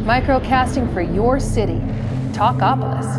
Microcasting for your city, Talkapolis.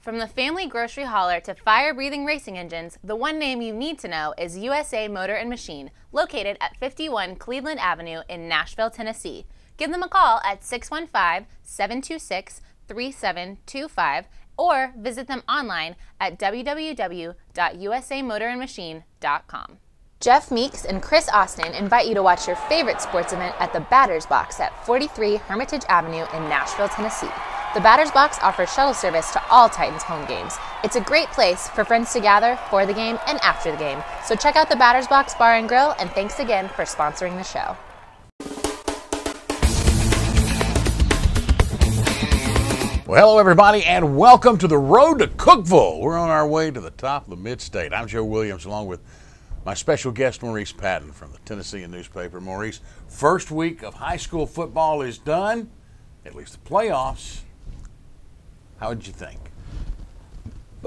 From the family grocery hauler to fire-breathing racing engines, the one name you need to know is USA Motor and Machine, located at 51 Cleveland Avenue in Nashville, Tennessee. Give them a call at 615-726-3725 or visit them online at www.usamotorandmachine.com. Jeff Meeks and Chris Austin invite you to watch your favorite sports event at the Batter's Box at 43 Hermitage Avenue in Nashville, Tennessee. The Batter's Box offers shuttle service to all Titans home games. It's a great place for friends to gather for the game and after the game. So check out the Batter's Box Bar and Grill, and thanks again for sponsoring the show. Well, hello everybody, and welcome to the road to Cookeville. We're on our way to the top of the mid-state. I'm Joe Williams, along with my special guest, Maurice Patton from the Tennessean newspaper. Maurice, first week of high school football is done, at least the playoffs. How did you think?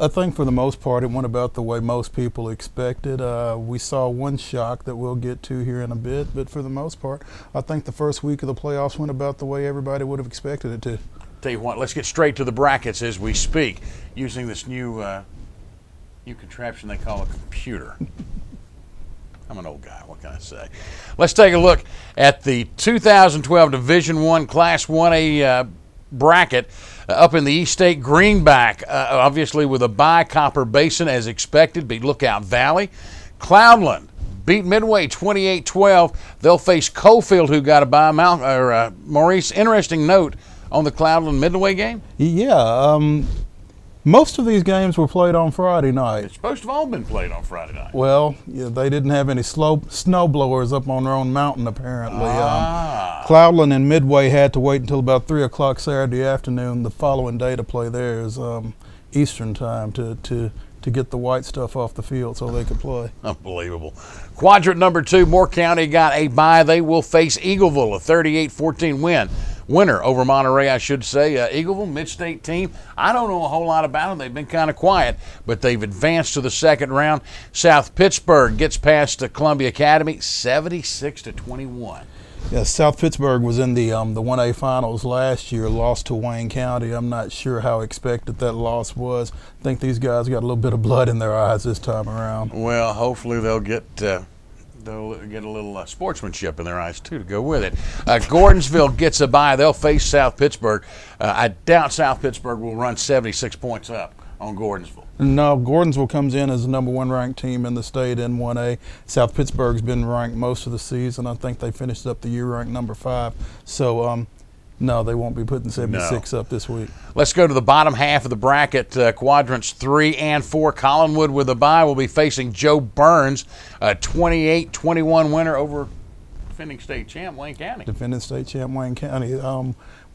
I think for the most part it went about the way most people expected. We saw one shock that we'll get to here in a bit, but for the most part, I think the first week of the playoffs went about the way everybody would have expected it to. Tell you what, let's get straight to the brackets as we speak, using this new contraption they call a computer. I'm an old guy, what can I say? Let's take a look at the 2012 Division I Class 1A bracket up in the East State. Greenback, obviously with a bye. Copper Basin, as expected, beat Lookout Valley. Cloudland beat Midway 28-12. They'll face Cookeville, who got a bye. Maurice, interesting note on the Cloudland Midway game? Yeah, most of these games were played on Friday night. It's supposed to have all been played on Friday night. Well, yeah, they didn't have any snow blowers up on their own mountain, apparently. Cloudland and Midway had to wait until about 3 o'clock Saturday afternoon the following day to play theirs, Eastern time, to get the white stuff off the field so they could play. Unbelievable. Quadrant number 2, Moore County got a bye. They will face Eagleville, a 38-14 winner over Monterey, I should say. Eagleville, mid-state team. I don't know a whole lot about them. They've been kind of quiet, but they've advanced to the second round. South Pittsburgh gets past Columbia Academy, 76-21. Yeah, South Pittsburgh was in the 1A finals last year, lost to Wayne County. I'm not sure how expected that loss was. I think these guys got a little bit of blood in their eyes this time around. Well, hopefully they'll get a little sportsmanship in their eyes, too, to go with it. Gordonsville gets a bye. They'll face South Pittsburgh. I doubt South Pittsburgh will run 76 points up on Gordonsville. No, Gordonsville comes in as the #1 ranked team in the state in 1A. South Pittsburgh's been ranked most of the season. I think they finished up the year ranked number 5. So, no, they won't be putting 76 up this week. Let's go to the bottom half of the bracket. Quadrants 3 and 4. Collinwood with a bye will be facing Joe Burns, a 28-21 winner over defending state champ Wayne County. Defending state champ Wayne County.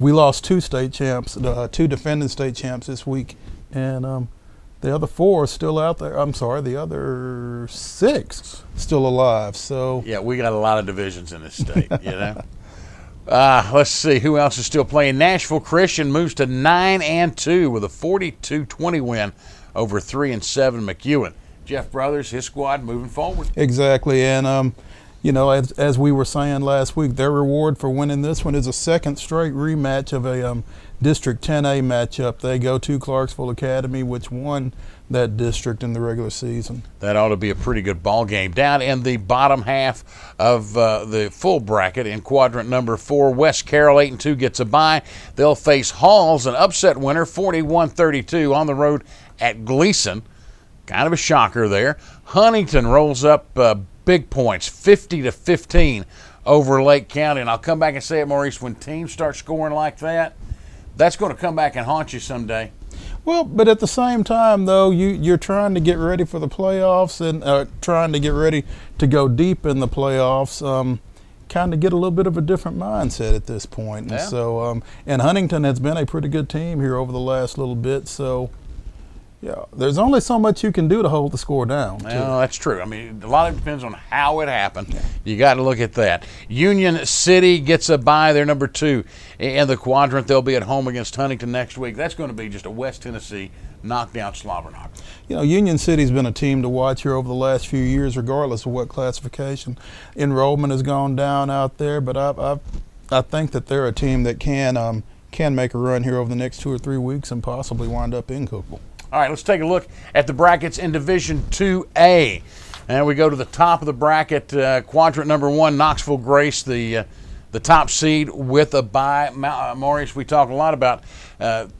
We lost 2 state champs, 2 defending state champs this week, and the other 4 are still out there. I'm sorry, the other 6 still alive. So yeah, we got a lot of divisions in this state, you know. Let's see who else is still playing. Nashville Christian moves to 9-2 with a 42-20 win over 3-7 McEwen. Jeff Brothers, his squad moving forward. Exactly, and you know, as we were saying last week, their reward for winning this one is a second straight rematch of a District 10A matchup. They go to Clarksville Academy, which won that district in the regular season. That ought to be a pretty good ball game. Down in the bottom half of the full bracket in quadrant number 4, West Carroll 8-2 gets a bye. They'll face Halls, an upset winner, 41-32 on the road at Gleason. Kind of a shocker there. Huntington rolls up big points, 50-15 over Lake County. And I'll come back and say it, Maurice, when teams start scoring like that, that's going to come back and haunt you someday. Well, but at the same time, though, you're trying to get ready for the playoffs and trying to get ready to go deep in the playoffs. Kind of get a little bit of a different mindset at this point. Yeah. And so, and Huntington has been a pretty good team here over the last little bit. So, yeah, there's only so much you can do to hold the score down. Well, that's true. I mean, a lot of it depends on how it happened. Yeah. You got to look at that. Union City gets a bye. They're number 2 in the quadrant. They'll be at home against Huntington next week. That's going to be just a West Tennessee knockdown slobber knocker. You know, Union City's been a team to watch here over the last few years, regardless of what classification. Enrollment has gone down out there, but I've I think that they're a team that can make a run here over the next 2 or 3 weeks and possibly wind up in Cookeville. All right, let's take a look at the brackets in Division 2A. And we go to the top of the bracket, quadrant number 1, Knoxville Grace, the top seed with a bye. Maurice, we talk a lot about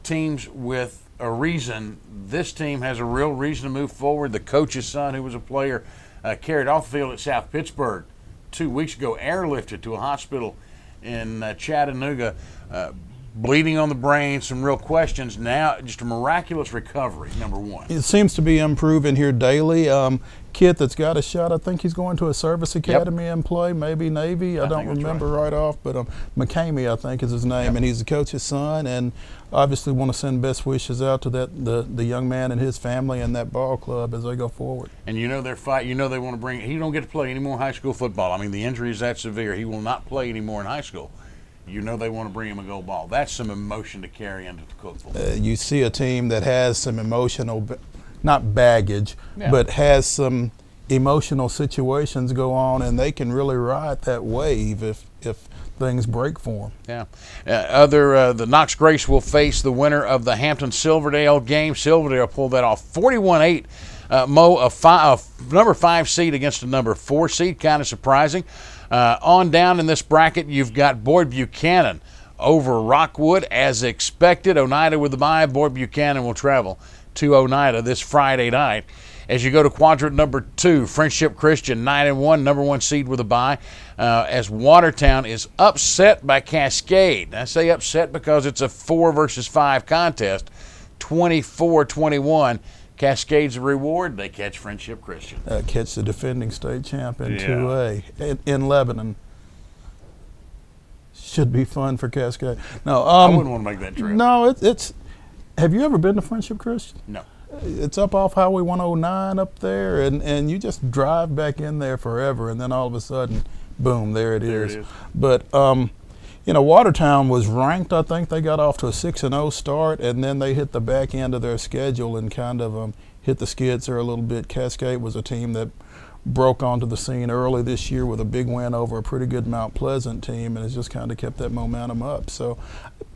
teams with a reason. This team has a real reason to move forward. The coach's son, who was a player, carried off the field at South Pittsburgh 2 weeks ago, airlifted to a hospital in Chattanooga, bleeding on the brain, some real questions. Now, just a miraculous recovery, number 1. It seems to be improving here daily. Kid that's got a shot, I think he's going to a service academy and play, maybe Navy. I don't remember right off, but McCamey, I think, is his name, and he's the coach's son, and obviously want to send best wishes out to the young man and his family and that ball club as they go forward. And you know their fight. You know they want to bring. He don't get to play any more high school football. I mean, the injury is that severe. He will not play anymore in high school. You know they want to bring him a gold ball. That's some emotion to carry into Cookeville. You see a team that has some emotional, not baggage, but has some emotional situations go on, and they can really ride that wave if things break for them. Yeah. The Knox Grace will face the winner of the Hampton Silverdale game. Silverdale pulled that off 41-8. A number 5 seed against a number 4 seed, kind of surprising. On down in this bracket, you've got Boyd Buchanan over Rockwood as expected. Oneida with the bye. Boyd Buchanan will travel to Oneida this Friday night. As you go to quadrant number 2, Friendship Christian 9-1, number 1 seed with a bye. As Watertown is upset by Cascade. I say upset because it's a 4 versus 5 contest, 24-21. Cascade's reward, they catch Friendship Christian. Catch the defending state champ in 2A in Lebanon. Should be fun for Cascade. No, I wouldn't want to make that trip. No, it's. Have you ever been to Friendship Christian? No. It's up off Highway 109 up there, and you just drive back in there forever, and then all of a sudden, boom, there it is. But you know, Watertown was ranked. I think they got off to a 6-0 start, and then they hit the back end of their schedule and kind of hit the skids there a little bit. Cascade was a team that broke onto the scene early this year with a big win over a pretty good Mount Pleasant team, and has just kind of kept that momentum up. So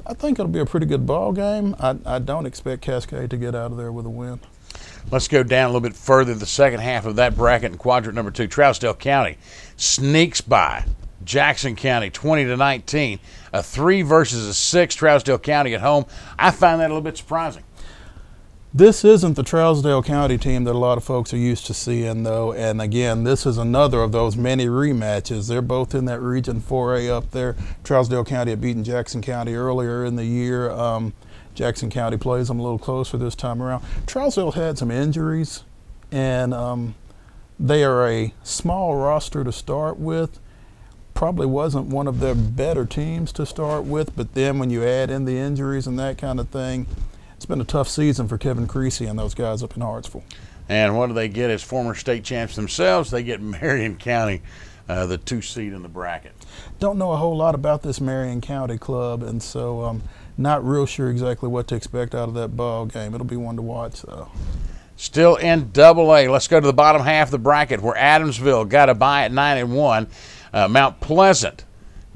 I think it'll be a pretty good ball game. I don't expect Cascade to get out of there with a win. Let's go down a little bit further. The second half of that bracket in quadrant number 2, Trousdale County sneaks by Jackson County 20-19, a 3 versus a 6. Trousdale County at home. I find that a little bit surprising. This isn't the Trousdale County team that a lot of folks are used to seeing, though. And again, this is another of those many rematches. They're both in that Region 4A up there. Trousdale County had beaten Jackson County earlier in the year. Jackson County plays them a little closer this time around. Trousdale had some injuries, and they are a small roster to start with. Probably wasn't one of their better teams to start with, but then when you add in the injuries and that kind of thing, it's been a tough season for Kevin Creasy and those guys up in Hartsville. And what do they get as former state champs themselves? They get Marion County, the 2 seed in the bracket. Don't know a whole lot about this Marion County club, and so not real sure exactly what to expect out of that ball game. It'll be one to watch, though. Still in Double-A. Let's go to the bottom half of the bracket where Adamsville got a bye at 9-1. Mount Pleasant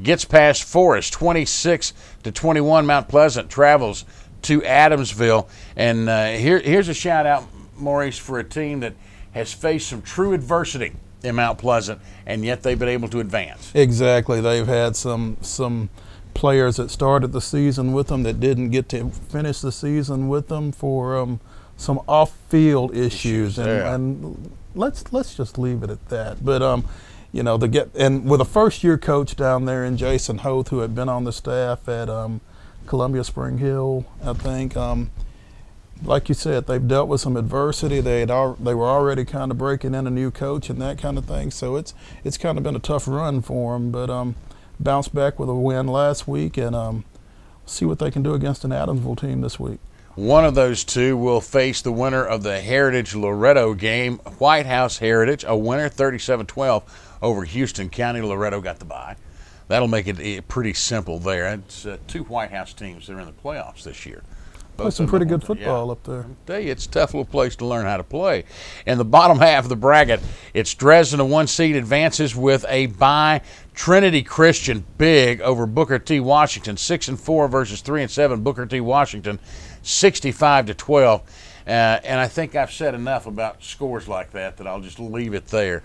gets past Forest 26-21. Mount Pleasant travels to Adamsville. And here's a shout out, Maurice, for a team that has faced some true adversity in Mount Pleasant, and yet they've been able to advance. Exactly. They've had some players that started the season with them that didn't get to finish the season with them for some off-field issues. And let's just leave it at that. But you know, and with a first-year coach down there in Jason Hoth, who had been on the staff at Columbia Spring Hill, I think. Like you said, they've dealt with some adversity. They were already kind of breaking in a new coach and that kind of thing. So it's kind of been a tough run for them. But bounced back with a win last week, and see what they can do against an Adamsville team this week. One of those two will face the winner of the Heritage Loretto game, White House Heritage, a winner 37-12 over Houston County. Loretto got the bye. That'll make it pretty simple there. It's 2 White House teams that are in the playoffs this year. Play some pretty good football up there. I tell you, it's a tough little place to learn how to play. In the bottom half of the bracket, it's Dresden, a 1 seed, advances with a bye. Trinity Christian, big over Booker T. Washington, 6-4 versus 3-7. Booker T. Washington, 65-12. And I think I've said enough about scores like that I'll just leave it there.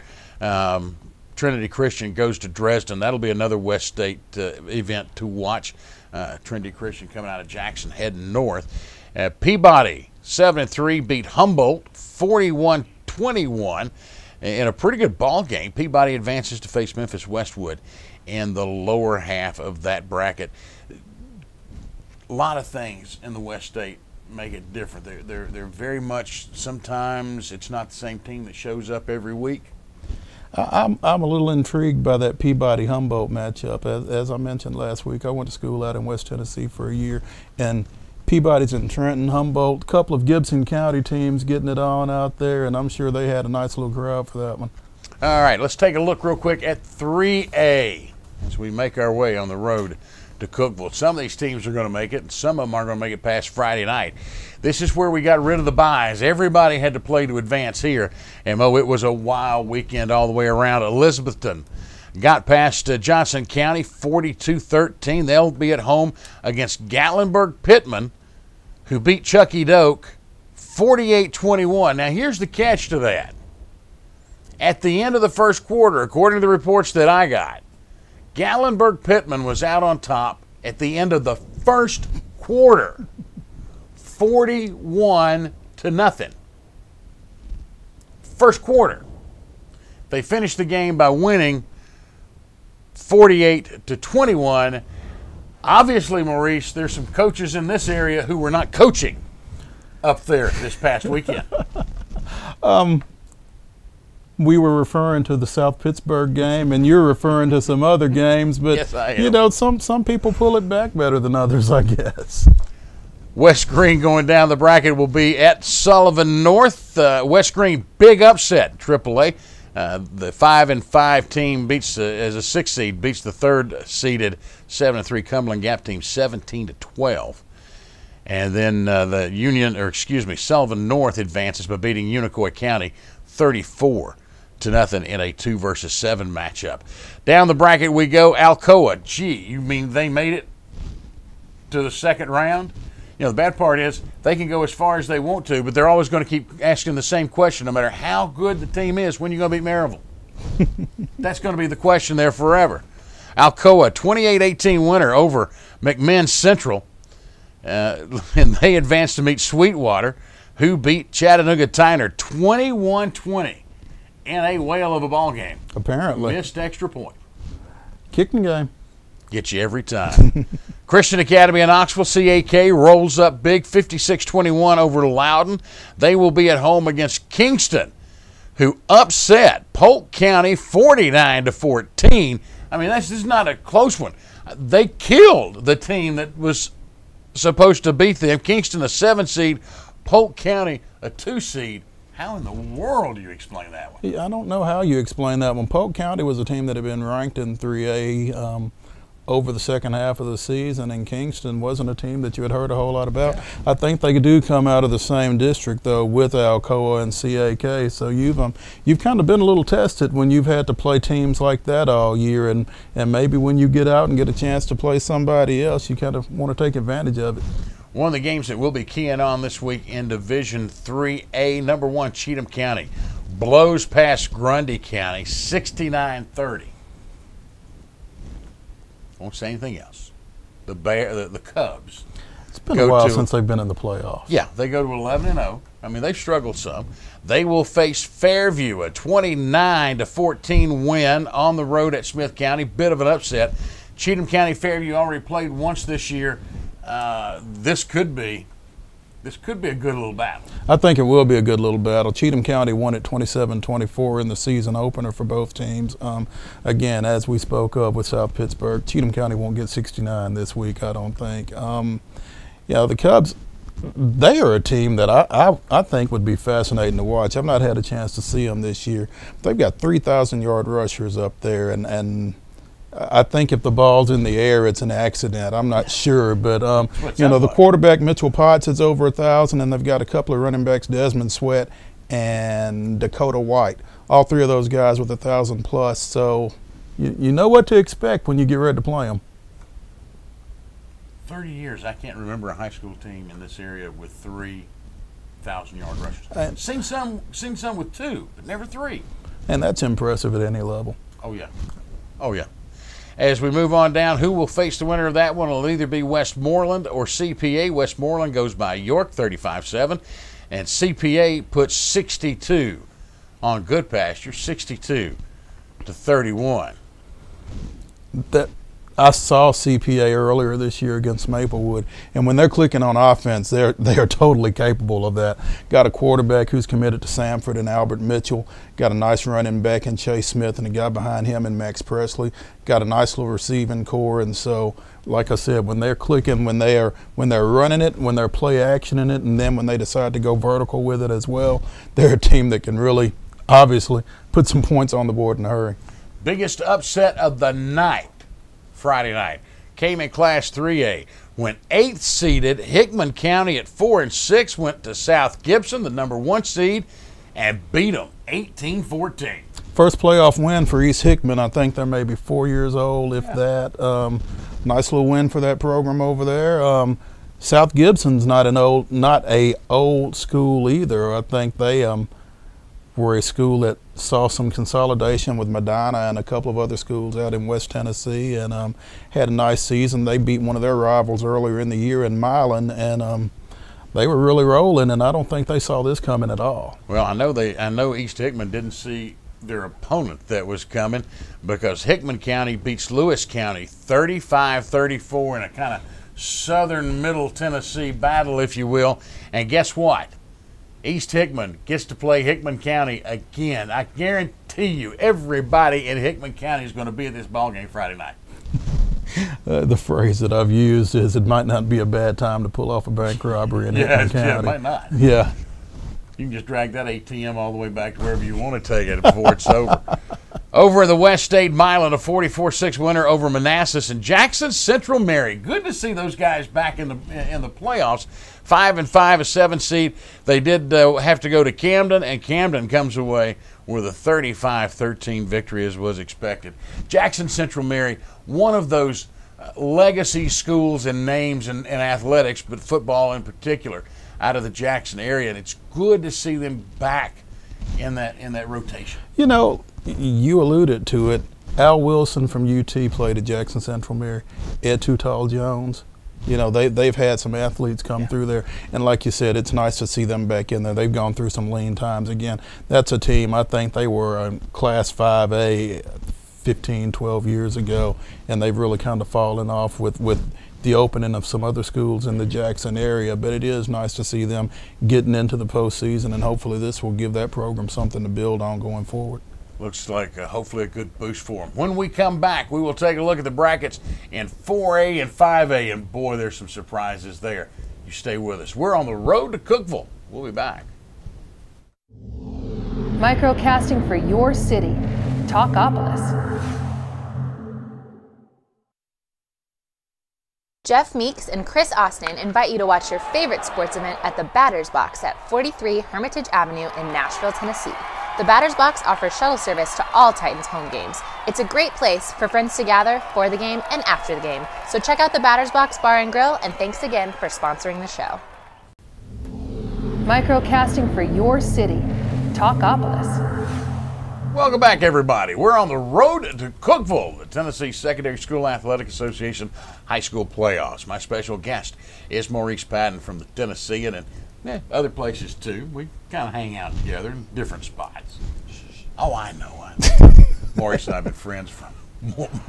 Trinity Christian goes to Dresden. That'll be another West State event to watch. Trinity Christian coming out of Jackson heading north. Peabody 7-3 beat Humboldt 41-21 in a pretty good ball game. Peabody advances to face Memphis Westwood in the lower half of that bracket. A lot of things in the West State make it different. They're very much, sometimes it's not the same team that shows up every week. I'm a little intrigued by that Peabody-Humboldt matchup. As I mentioned last week, I went to school out in West Tennessee for a year, and Peabody's in Trenton, Humboldt, a couple of Gibson County teams getting it on out there, and I'm sure they had a nice little crowd for that one. All right, let's take a look real quick at 3A as we make our way on the road to Cookeville. Some of these teams are going to make it, and some of them are going to make it past Friday night. This is where we got rid of the byes. Everybody had to play to advance here, and it was a wild weekend all the way around. Elizabethton got past Johnson County 42-13. They'll be at home against Gatlinburg-Pittman, who beat Chucky Doak 48-21. Now, here's the catch to that. At the end of the first quarter, according to the reports that I got, Gatlinburg-Pittman was out on top at the end of the first quarter, 41-0. First quarter. They finished the game by winning 48-21. Obviously, Maurice, there's some coaches in this area who were not coaching up there this past weekend. We were referring to the South Pittsburgh game, and you're referring to some other games, but yes, I am. You know, some people pull it back better than others, I guess. West Green going down the bracket will be at Sullivan North. West Green, big upset, AAA. The 5-5 team beats, as a 6th seed, beats the 3rd seeded 7-3 Cumberland Gap team 17-12. And then Sullivan North advances by beating Unicoi County 34-0 in a 2 versus 7 matchup. Down the bracket we go. Alcoa. Gee, you mean they made it to the second round? You know, the bad part is they can go as far as they want to, but they're always going to keep asking the same question no matter how good the team is. When are you going to beat Maryville? That's going to be the question there forever. Alcoa, 28-18 winner over McMinn Central. And they advanced to meet Sweetwater, who beat Chattanooga Tyner 21-20 in a whale of a ball game. Apparently. Missed extra point. Kicking game. Get you every time. Christian Academy in Knoxville, CAK, rolls up big, 56-21 over Loudon. They will be at home against Kingston, who upset Polk County 49-14. I mean, this is not a close one. They killed the team that was supposed to beat them. Kingston, a 7 seed, Polk County, a 2 seed. How in the world do you explain that one? Yeah, I don't know how you explain that one. Polk County was a team that had been ranked in 3A over the second half of the season, and Kingston wasn't a team that you had heard a whole lot about. Yeah. I think they do come out of the same district, though, with Alcoa and CAK, so you've kind of been a little tested when you've had to play teams like that all year, and maybe when you get out and get a chance to play somebody else, you kind of want to take advantage of it. One of the games that we'll be keying on this week in Division 3A, number 1, Cheatham County blows past Grundy County 69-30. Won't say anything else. The Cubs. It's been a while since they've been in the playoffs. Yeah, they go to 11-0. I mean, they've struggled some. They will face Fairview, a 29-14 win on the road at Smith County. Bit of an upset. Cheatham County, Fairview already played once this year. This could be a good little battle. I think it will be a good little battle. Cheatham County won it 27-24 in the season opener for both teams. Again, as we spoke of with South Pittsburgh, Cheatham County won't get 69 this week, I don't think. The Cubs, they are a team that I think would be fascinating to watch. I've not had a chance to see them this year. They've got 3,000-yard rushers up there, and I think if the ball's in the air, it's an accident. I'm not sure, but you know, the quarterback Mitchell Potts is over 1,000, and they've got a couple of running backs, Desmond Sweat and Dakota White. All three of those guys with 1,000 plus. So you know what to expect when you get ready to play them. 30 years, I can't remember a high school team in this area with 3,000-yard rushers. Seen some with 2, but never 3. And that's impressive at any level. Oh yeah, oh yeah. As we move on down, who will face the winner of that one? It'll either be Westmoreland or CPA. Westmoreland goes by York 35-7, and CPA puts 62 on Goodpasture, 62-31. That I saw CPA earlier this year against Maplewood, and when they're clicking on offense, they are totally capable of that. Got a quarterback who's committed to Samford and Albert Mitchell. Got a nice running back in Chase Smith, and a guy behind him in Max Presley. Got a nice little receiving core, and so, like I said, when they're clicking, when they're running it, when they're play actioning it, and then when they decide to go vertical with it as well, they're a team that can really, obviously, put some points on the board in a hurry. Biggest upset of the night. Friday night came in Class 3A. Went 8th seeded. Hickman County at 4-6 went to South Gibson, the number 1 seed, and beat them 18-14. First playoff win for East Hickman. I think they're maybe 4 years old, if that. Nice little win for that program over there. South Gibson's not a old school either. I think they were a school that saw some consolidation with Medina and a couple of other schools out in West Tennessee, and had a nice season. They beat one of their rivals earlier in the year in Milan, and they were really rolling, and I don't think they saw this coming at all. Well, I know East Hickman didn't see their opponent that was coming, because Hickman County beats Lewis County 35-34 in a kind of southern middle Tennessee battle, if you will. And guess what? East Hickman gets to play Hickman County again. I guarantee you everybody in Hickman County is going to be at this ballgame Friday night. The phrase that I've used is, it might not be a bad time to pull off a bank robbery in Hickman County. Yeah, it might not. Yeah. You can just drag that ATM all the way back to wherever you want to take it before it's over. Over in the West State, Milan, a 44-6 winner over Manassas, and Jackson Central Mary. Good to see those guys back in the playoffs. 5-5, a 7 seed. They did have to go to Camden, and Camden comes away with a 35-13 victory, as was expected. Jackson Central Mary, one of those legacy schools in names and athletics, but football in particular, out of the Jackson area, and it's good to see them back in that rotation. You know, you alluded to it. Al Wilson from UT played at Jackson Central Mary. Ed Too Tall Jones. You know, they've had some athletes come through there, and like you said, it's nice to see them back in there. They've gone through some lean times again. That's a team, I think they were Class 5A 15, 12 years ago, and they've really kind of fallen off with the opening of some other schools in the Jackson area, but it is nice to see them getting into the postseason, and hopefully this will give that program something to build on going forward. Looks like hopefully a good boost for them. When we come back, we will take a look at the brackets in 4A and 5A, and boy, there's some surprises there. You stay with us. We're on the road to Cookeville. We'll be back. Microcasting for your city, Talkapolis. Jeff Meeks and Chris Austin invite you to watch your favorite sports event at the Batter's Box at 43 Hermitage Avenue in Nashville, Tennessee. The Batter's Box offers shuttle service to all Titans home games. It's a great place for friends to gather for the game and after the game. So check out the Batter's Box Bar and Grill, and thanks again for sponsoring the show. Microcasting for your city, Talkapolis. Welcome back, everybody. We're on the road to Cookeville, the Tennessee Secondary School Athletic Association High School Playoffs. My special guest is Maurice Patton from the Tennessean, and other places too. We kind of hang out together in different spots. Oh, I know. Maurice and I have been friends for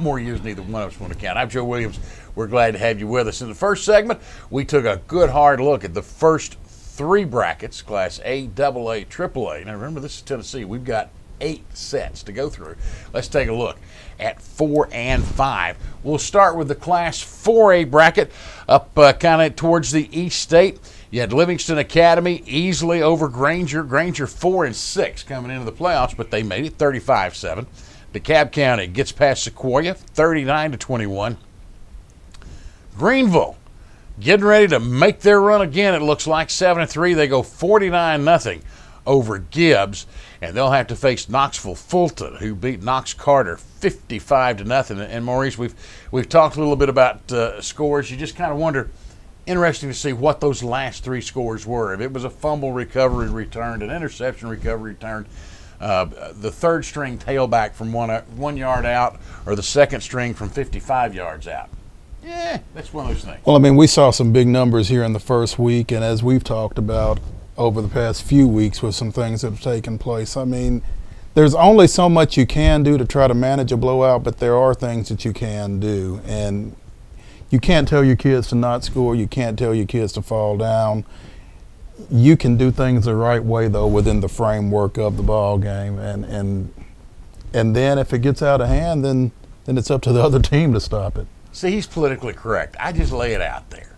more years than either one of us want to count. I'm Joe Williams. We're glad to have you with us. In the first segment, we took a good hard look at the first 3 brackets, Class A, AA, AAA. Now remember, this is Tennessee. We've got 8 sets to go through. Let's take a look at 4 and 5. We'll start with the Class 4A bracket up kind of towards the East State. You had Livingston Academy easily over Granger. Granger 4-6 coming into the playoffs, but they made it 35-7. DeKalb County gets past Sequoia, 39-21. Greenville getting ready to make their run again. It looks like 7-3. They go 49-0 over Gibbs, and they'll have to face Knoxville Fulton, who beat Knox Carter 55-0. And Maurice, we've talked a little bit about scores. You just kind of wonder. Interesting to see what those last three scores were. If it was a fumble recovery returned, an interception recovery returned, the third string tailback from 1 yard out, or the second string from 55 yards out. Yeah, that's one of those things. Well, I mean, we saw some big numbers here in the first week, and as we've talked about over the past few weeks with some things that have taken place, I mean, there's only so much you can do to try to manage a blowout, but there are things that you can do. And you can't tell your kids to not score. You can't tell your kids to fall down. You can do things the right way, though, within the framework of the ball game. And then if it gets out of hand, then it's up to the other team to stop it. See, he's politically correct. I just lay it out there.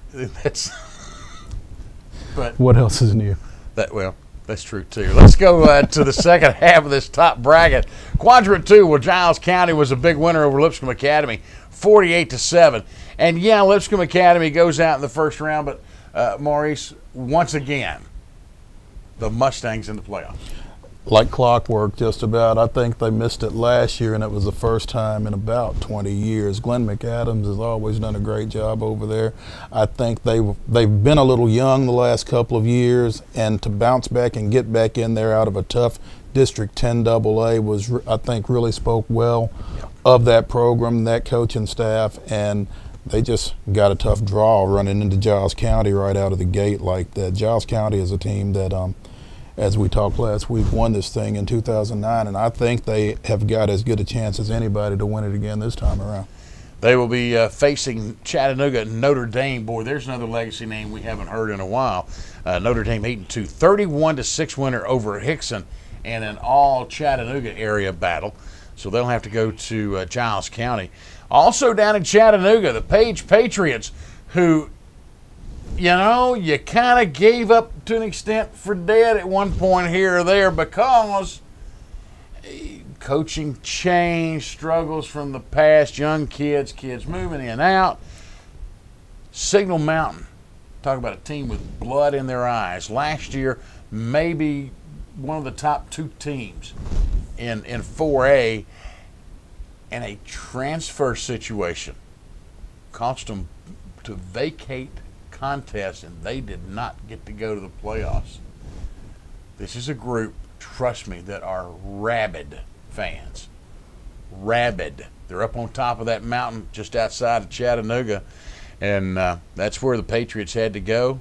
But what else is new? That's true, too. Let's go to the second half of this top bracket. Quadrant 2, where Giles County was a big winner over Lipscomb Academy, 48-7. And, yeah, Lipscomb Academy goes out in the first round, but, Maurice, once again, the Mustangs in the playoffs. Like clockwork, just about. I think they missed it last year, and it was the first time in about 20 years. Glenn McAdams has always done a great job over there. I think they've been a little young the last couple of years, and to bounce back and get back in there out of a tough District 10 AA was, I think, really spoke well of that program, that coaching staff, and they just got a tough draw running into Giles County right out of the gate like that. Giles County is a team that, as we talked last week, won this thing in 2009, and I think they have got as good a chance as anybody to win it again this time around. They will be facing Chattanooga and Notre Dame. Boy, there's another legacy name we haven't heard in a while. Notre Dame 8-2, 31-6 winner over Hickson, and an all Chattanooga area battle. So they'll have to go to Giles County. Also down in Chattanooga, the Page Patriots, who, you know, you kind of gave up to an extent for dead at one point here or there because coaching change, struggles from the past, young kids moving in and out. Signal Mountain, talk about a team with blood in their eyes. Last year, maybe one of the top two teams in 4A, and a transfer situation caused them to vacate contest, and they did not get to go to the playoffs. This is a group, trust me, that are rabid fans. Rabid. They're up on top of that mountain just outside of Chattanooga, and that's where the Patriots had to go.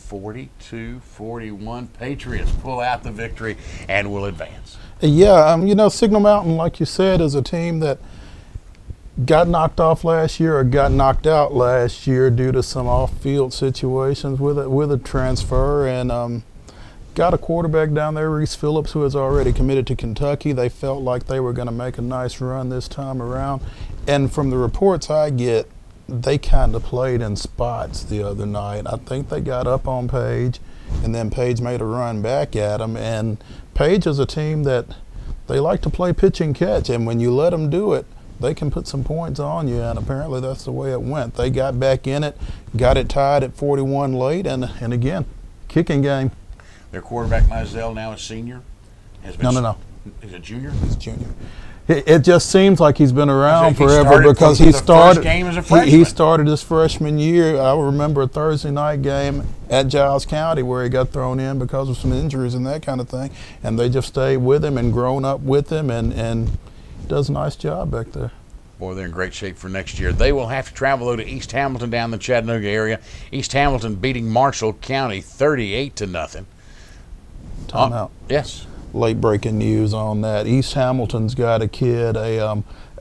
42-41. Patriots pull out the victory and will advance. Yeah, you know, Signal Mountain, like you said, is a team that got knocked off last year or got knocked out last year due to some off-field situations with a transfer, and got a quarterback down there, Reese Phillips, who has already committed to Kentucky. They felt like they were going to make a nice run this time around, and from the reports I get, they kind of played in spots the other night. I think they got up on Page, and then Page made a run back at them, and Page is a team that they like to play pitch and catch, and when you let them do it, they can put some points on you, and apparently that's the way it went. They got back in it, got it tied at 41 late, and again, kicking game. Their quarterback, Mizell, now a senior? No. He's a junior? He's a junior. It just seems like he's been around forever because he started game as a freshman. He started his freshman year. I remember a Thursday night game at Giles County where he got thrown in because of some injuries and that kind of thing, and they just stayed with him and grown up with him, and does a nice job back there. Boy, they're in great shape for next year. They will have to travel, though, to East Hamilton down the Chattanooga area. East Hamilton beating Marshall County 38-0. Timeout. Yes. Late breaking news on that. East Hamilton's got a kid.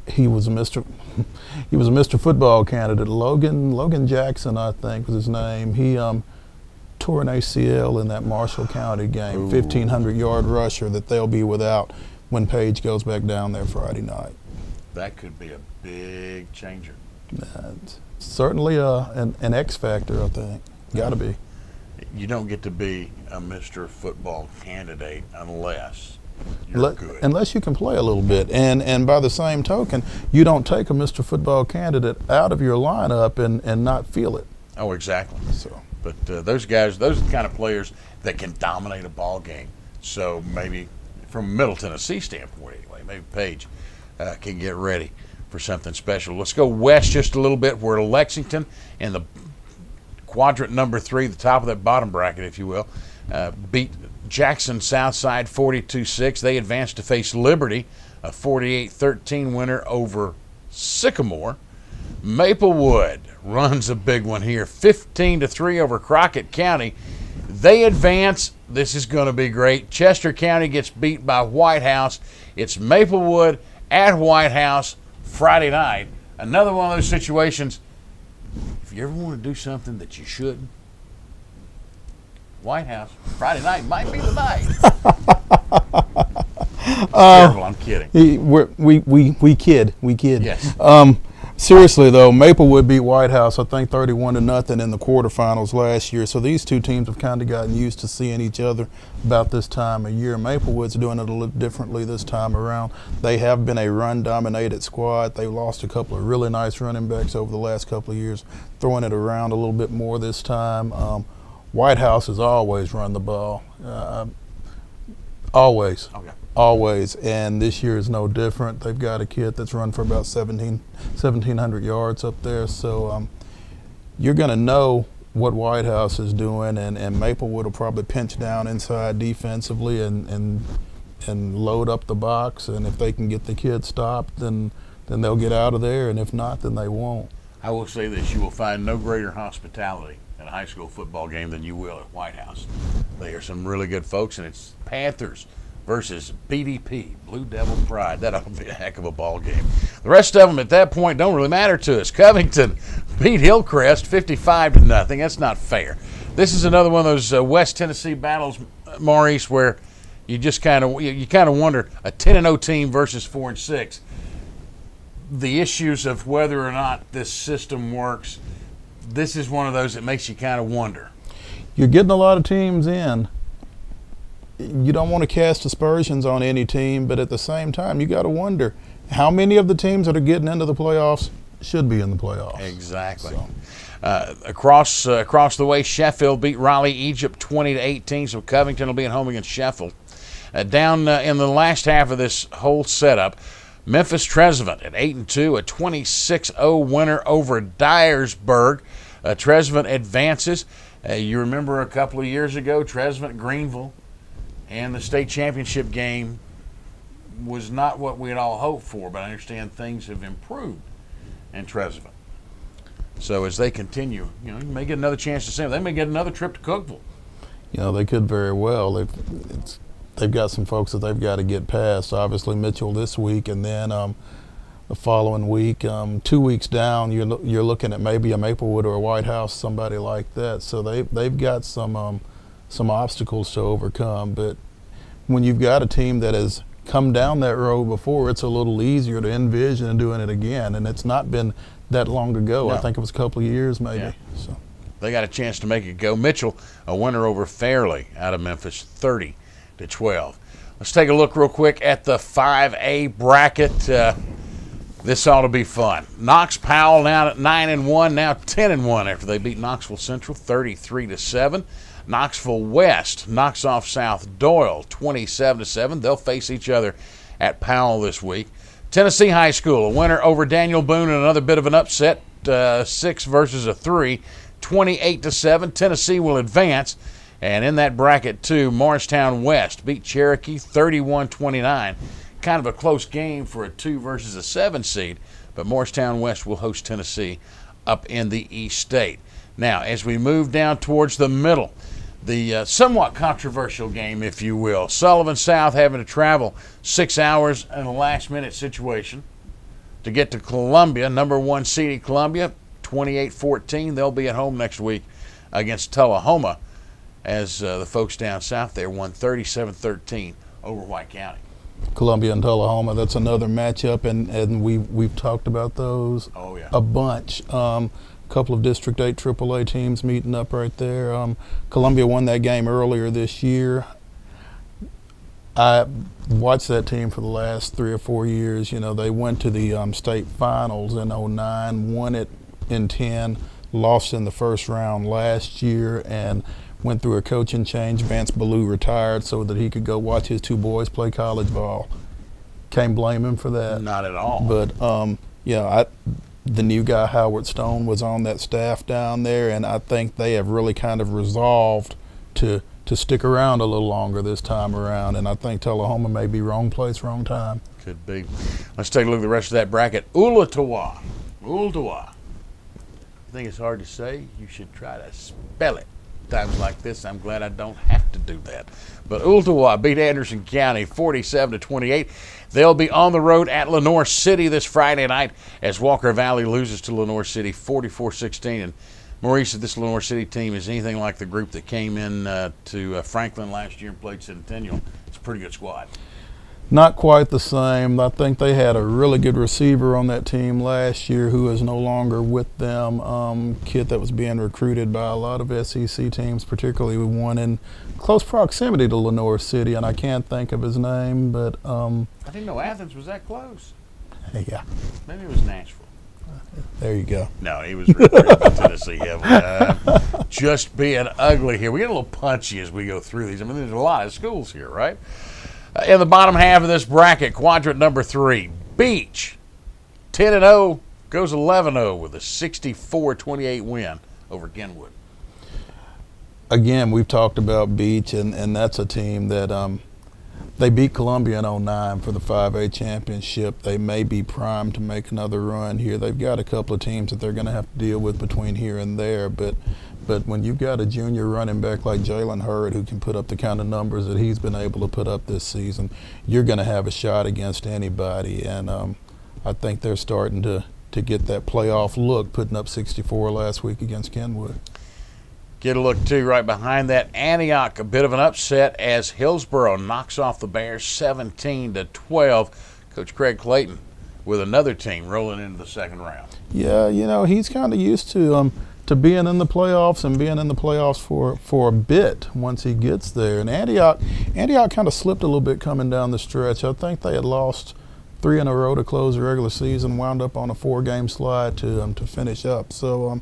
He was a Mr. Football candidate. Logan Jackson, I think, was his name. He tore an ACL in that Marshall County game. 1,500-yard rusher that they'll be without when Page goes back down there Friday night. That could be a big changer. Certainly an X factor, I think. Got to be. You don't get to be a Mr. Football candidate unless you're good. Unless you can play a little bit. And by the same token, you don't take a Mr. Football candidate out of your lineup and not feel it. Oh, exactly. So, but those guys, those are the kind of players that can dominate a ball game. So maybe from a Middle Tennessee standpoint anyway, maybe Page can get ready for something special. Let's go west just a little bit, where Lexington in the quadrant number 3, the top of that bottom bracket, if you will, beat Jackson Southside 42-6. They advanced to face Liberty, a 48-13 winner over Sycamore. Maplewood runs a big one here, 15-3 over Crockett County. They advance. This is going to be great. Chester County gets beat by White House. It's Maplewood at White House Friday night. Another one of those situations, if you ever want to do something that you shouldn't, White House Friday night might be the night. Terrible, I'm kidding. We kid. Yes. Seriously though, Maplewood beat White House, I think 31-0 in the quarterfinals last year. So these two teams have kind of gotten used to seeing each other about this time of year. Maplewood's doing it a little differently this time around. They have been a run-dominated squad. They've lost a couple of really nice running backs over the last couple of years, throwing it around a little bit more this time. White House has always run the ball, always. Okay. Always, and this year is no different. They've got a kid that's run for about 1,700 yards up there, so you're going to know what White House is doing, and Maplewood will probably pinch down inside defensively and load up the box, and if they can get the kid stopped, then they'll get out of there, and if not, then they won't. I will say this, you will find no greater hospitality in a high school football game than you will at White House. They are some really good folks, and it's Panthers versus BDP, Blue Devil Pride. That ought to be a heck of a ball game. The rest of them at that point don't really matter to us. Covington beat Hillcrest 55-0. That's not fair. This is another one of those West Tennessee battles, Maurice, where you just kind of wonder, a 10-0 team versus 4-6. The issues of whether or not this system works, this is one of those that makes you kind of wonder. You're getting a lot of teams in. You don't want to cast aspersions on any team, but at the same time, you got to wonder how many of the teams that are getting into the playoffs should be in the playoffs. Exactly. So. Across the way, Sheffield beat Raleigh Egypt 20-18, so Covington will be at home against Sheffield. Down in the last half of this whole setup, Memphis Trezevant at 8-2, a 26-0 winner over Dyersburg. Trezevant advances. You remember a couple of years ago, Trezevant Greenville, and the state championship game was not what we had all hoped for, but I understand things have improved in Trezevant. So as they continue, you may get another chance to see them. They may get another trip to Cookeville. They could very well. They've got some folks that they've got to get past. Obviously Mitchell this week, and then the following week, 2 weeks down, you're looking at maybe a Maplewood or a White House, somebody like that. So they've got some obstacles to overcome, but when you've got a team that has come down that road before, it's a little easier to envision doing it again, and it's not been that long ago. No. I think it was a couple of years maybe. Yeah. So They got a chance to make it go. Mitchell, a winner over Fairleigh out of Memphis, 30-12. Let's take a look real quick at the 5A bracket. This ought to be fun. Knox Powell now at 9-1, now 10-1 after they beat Knoxville Central 33-7. Knoxville West knocks off South Doyle 27-7. They'll face each other at Powell this week. Tennessee High School, a winner over Daniel Boone, and another bit of an upset, 6 versus a 3, 28-7. Tennessee will advance. And in that bracket, too, Morristown West beat Cherokee 31-29. Kind of a close game for a 2 versus a 7 seed, but Morristown West will host Tennessee up in the East State. Now, as we move down towards the middle, the somewhat controversial game, if you will, Sullivan South having to travel 6 hours in a last-minute situation to get to Columbia, number 1 seeded Columbia, 28-14. They'll be at home next week against Tullahoma, as the folks down south there won 37-13 over White County. Columbia and Tullahoma, that's another matchup, and we've talked about those a bunch. Couple of District 8 AAA teams meeting up right there. Columbia won that game earlier this year. I watched that team for the last 3 or 4 years. You know, they went to the state finals in '09, won it in '10, lost in the first round last year, and went through a coaching change. Vance Ballou retired so that he could go watch his 2 boys play college ball. Can't blame him for that. Not at all. But yeah, the new guy Howard Stone was on that staff down there, and I think they have really kind of resolved to stick around a little longer this time around. And I think Tullahoma may be wrong place, wrong time. Could be. Let's take a look at the rest of that bracket. Ooltewah. I think it's hard to say. You should try to spell it. Times like this, I'm glad I don't have to do that. But Ooltewah beat Anderson County 47-28. They'll be on the road at Lenoir City this Friday night as Walker Valley loses to Lenoir City 44-16. And Maurice, if this Lenoir City team is anything like the group that came in to Franklin last year and played Centennial, it's a pretty good squad. Not quite the same. I think they had a really good receiver on that team last year who is no longer with them. Kid that was being recruited by a lot of SEC teams, particularly one in close proximity to Lenoir City, and I can't think of his name, but I didn't know Athens was that close. Yeah. Maybe it was Nashville. There you go. No, he was recruited from Tennessee heavily. Just being ugly here. We get a little punchy as we go through these. I mean, there's a lot of schools here, right? In the bottom half of this bracket, quadrant number 3, Beach, 10-0, goes 11-0 with a 64-28 win over Kenwood. Again, we've talked about Beach, and that's a team that they beat Columbia in '09 for the 5A championship. They may be primed to make another run here. They've got a couple of teams that they're going to have to deal with between here and there, but when you've got a junior running back like Jalen Hurd who can put up the kind of numbers that he's been able to put up this season, you're going to have a shot against anybody. And I think they're starting to get that playoff look, putting up 64 last week against Kenwood. Get a look, too, right behind that. Antioch, a bit of an upset as Hillsboro knocks off the Bears 17-12. Coach Craig Clayton with another team rolling into the second round. Yeah, you know, he's kind of used to being in the playoffs and being in the playoffs for a bit once he gets there. And Antioch kind of slipped a little bit coming down the stretch. I think they had lost 3 in a row to close the regular season, wound up on a 4-game slide to finish up. So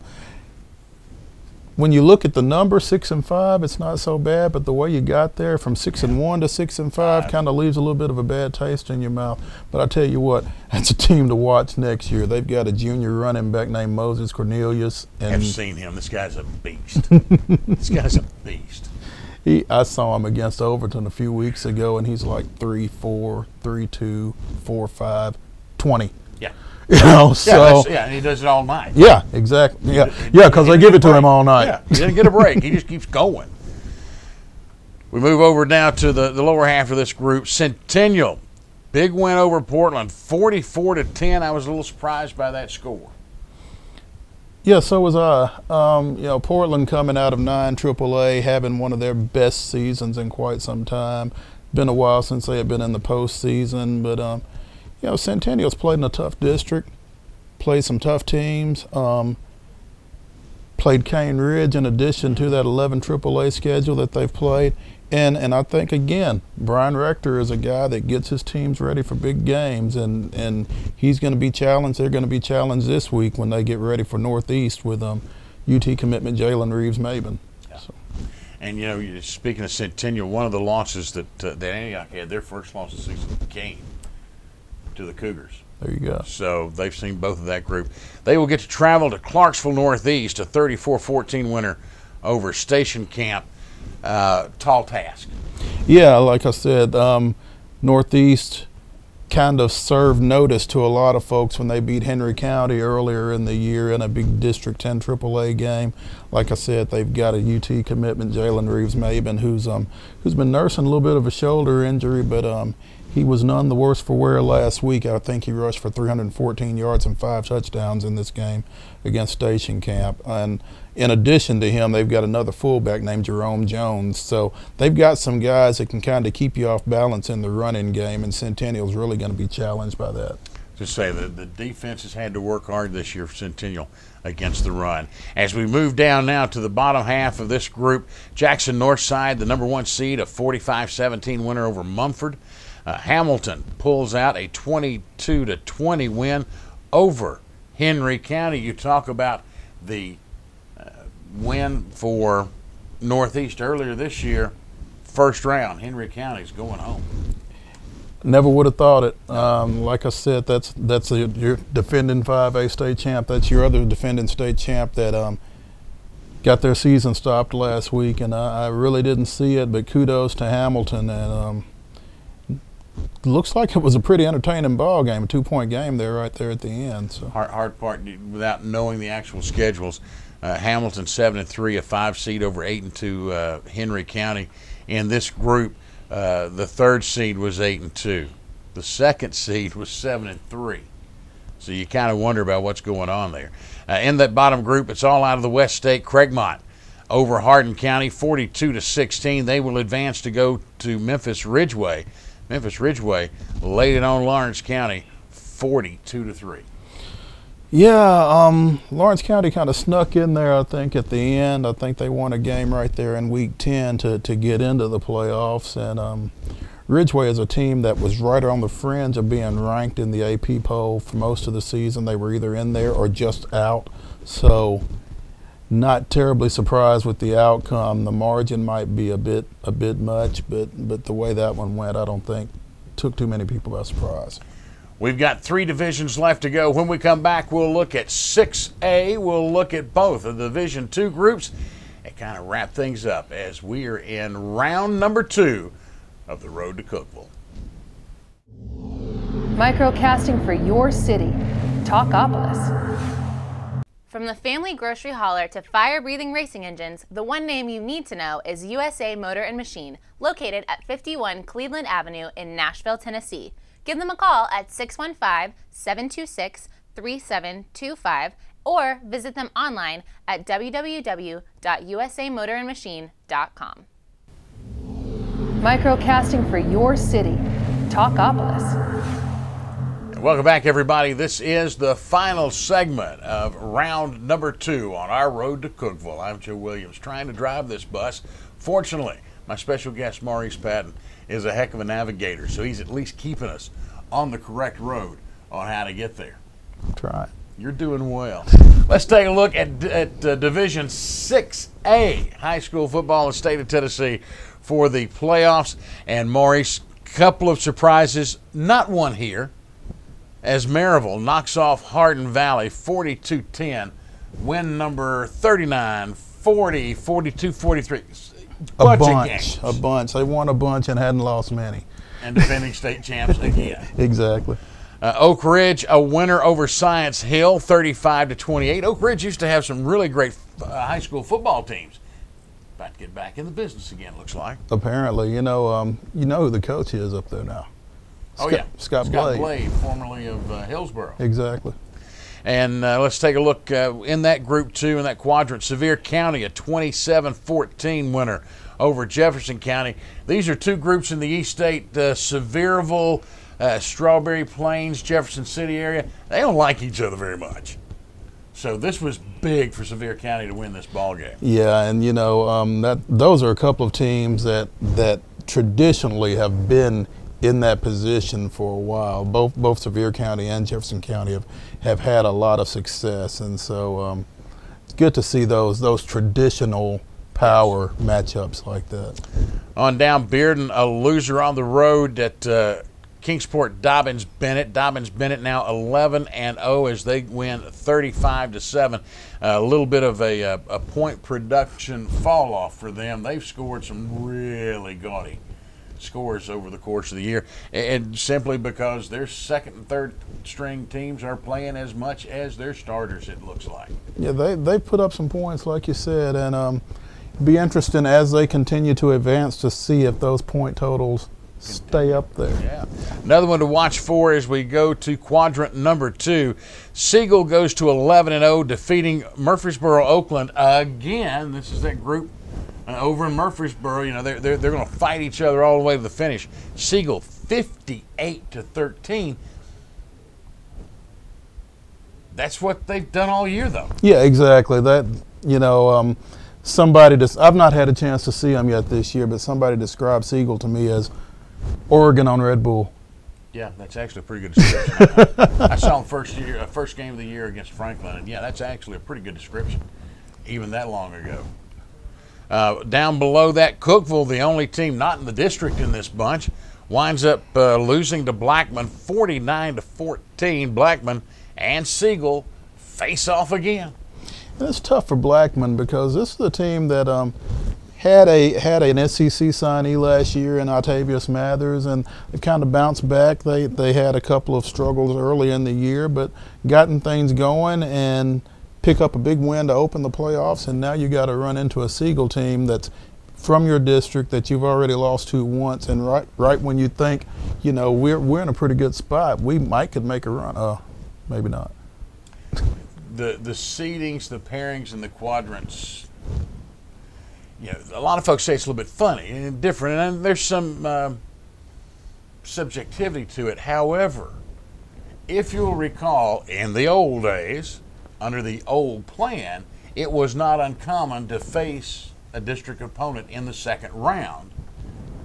when you look at the number 6-5, it's not so bad, but the way you got there from 6-1 to 6-5 kind of leaves a little bit of a bad taste in your mouth. But I tell you what, that's a team to watch next year. They've got a junior running back named Moses Cornelius. And I've seen him. This guy's a beast. This guy's a beast. I saw him against Overton a few weeks ago, and he's like 3-4, 3-2, 4-5, 20. Yeah. You know, so and he does it all night. Yeah, exactly. Yeah, because they give it to him all night. Yeah, he doesn't get a break. He just keeps going. We move over now to the lower half of this group. Centennial, big win over Portland, 44-10. I was a little surprised by that score. Yeah, so was I. You know, Portland coming out of 9 AAA, having one of their best seasons in quite some time. Been a while since they had been in the postseason, but you know, Centennial's played in a tough district, played some tough teams, played Cane Ridge in addition to that 11 AAA schedule that they've played. And I think, again, Brian Rector is a guy that gets his teams ready for big games, and he's going to be challenged. They're going to be challenged this week when they get ready for Northeast with UT commitment Jalen Reeves-Maben. Yeah. So. And, you know, speaking of Centennial, one of the losses that Antioch had, their first loss of the season came to the Cougars. There you go. So they've seen both of that group. They will get to travel to Clarksville Northeast, a 34-14 winner over Station Camp. Tall task. Yeah, like I said, Northeast kind of served notice to a lot of folks when they beat Henry County earlier in the year in a big District 10 AAA game. Like I said, they've got a UT commitment, Jalen Reeves-Maben, who's been nursing a little bit of a shoulder injury, but he was none the worse for wear last week. I think he rushed for 314 yards and 5 touchdowns in this game against Station Camp. And in addition to him, they've got another fullback named Jerome Jones. So they've got some guys that can kind of keep you off balance in the running game, and Centennial's really going to be challenged by that. To say that the defense has had to work hard this year for Centennial against the run. As we move down now to the bottom half of this group, Jackson Northside, the #1 seed, a 45-17 winner over Mumford. Hamilton pulls out a 22-20 win over Henry County. You talk about the win for Northeast earlier this year, first round. Henry County's going home. Never would have thought it. Like I said, that's your defending 5A state champ. That's your other defending state champ that got their season stopped last week, and I really didn't see it. But kudos to Hamilton, and looks like it was a pretty entertaining ball game, a 2-point game there, right there at the end. So hard part without knowing the actual schedules. Hamilton 7-3, a 5 seed over 8-2 Henry County. In this group, the 3rd seed was 8-2. The 2nd seed was 7-3. So you kind of wonder about what's going on there. In that bottom group, it's all out of the West State. Craigmont over Hardin County, 42-16. They will advance to go to Memphis Ridgeway. Memphis Ridgeway laid it on Lawrence County, 42-3. Yeah, Lawrence County kind of snuck in there, I think, at the end. I think they won a game right there in week 10 to get into the playoffs. And Ridgeway is a team that was right on the fringe of being ranked in the AP poll for most of the season. They were either in there or just out. So not terribly surprised with the outcome. The margin might be a bit much, but the way that one went, I don't think took too many people by surprise. We've got 3 divisions left to go. When we come back, we'll look at 6A. We'll look at both of the Division II groups and kind of wrap things up as we are in round number 2 of the road to Cookeville. Microcasting for your city, Talkapolis. From the family grocery hauler to fire-breathing racing engines, the one name you need to know is USA Motor and Machine, located at 51 Cleveland Avenue in Nashville, Tennessee. Give them a call at 615-726-3725 or visit them online at www.usamotorandmachine.com. Microcasting for your city, Talkapolis. Welcome back, everybody. This is the final segment of round number 2 on our road to Cookeville. I'm Joe Williams, trying to drive this bus. Fortunately, my special guest, Maurice Patton, is a heck of a navigator, so he's at least keeping us on the correct road on how to get there. Try. You're doing well. Let's take a look at Division 6A high school football in the state of Tennessee for the playoffs. And Maurice, couple of surprises, not one here, as Maryville knocks off Hardin Valley 42-10, win number 39, 40, 42, 43. A bunch. They won a bunch and hadn't lost many. And defending state champs again. Exactly. Oak Ridge, a winner over Science Hill, 35-28. Oak Ridge used to have some really great high school football teams. About to get back in the business again, looks like. Apparently. You know who the coach is up there now. Scott Blade, formerly of Hillsboro. Exactly. And let's take a look in that group 2, in that quadrant. Sevier County, a 27-14 winner over Jefferson County. These are 2 groups in the East State, Sevierville, Strawberry Plains, Jefferson City area. They don't like each other very much. So this was big for Sevier County to win this ball game. Yeah, and those are a couple of teams that traditionally have been in that position for a while. Both Sevier County and Jefferson County have had a lot of success, and so it's good to see those traditional power matchups like that. On down Bearden, a loser on the road at Kingsport Dobbins-Bennett. Dobbins-Bennett now 11-0 as they win 35-7. A little bit of a point production fall off for them. They've scored some really gaudy scores over the course of the year, and simply because their second and third string teams are playing as much as their starters, it looks like. Yeah, they put up some points, like you said, and be interesting as they continue to advance to see if those point totals stay up there. Yeah. Another one to watch for as we go to quadrant number 2. Siegel goes to 11-0, defeating Murfreesboro Oakland again. This is that group over in Murfreesboro. They're going to fight each other all the way to the finish. Siegel 58-13. That's what they've done all year, though. Yeah, exactly. That, you know, I've not had a chance to see them yet this year, but somebody described Siegel to me as Oregon on Red Bull. Yeah, that's actually a pretty good description. I saw them first game of the year against Franklin, and yeah, that's actually a pretty good description, even that long ago. Down below that, Cookeville, the only team not in the district in this bunch, winds up losing to Blackman 49-14. Blackman and Siegel face off again. It's tough for Blackman because this is a team that had an SEC signee last year in Octavius Mathers, and they kind of bounced back. They had a couple of struggles early in the year, but gotten things going and pick up a big win to open the playoffs. And now you got to run into a Siegel team that's from your district that you've already lost to once, and right when you think, you know, we're in a pretty good spot, we could make a run. Maybe not. The seedings, the pairings, and the quadrants. You know, a lot of folks say it's a little bit funny and different, and there's some subjectivity to it. However, if you'll recall, in the old days, under the old plan, it was not uncommon to face a district opponent in the second round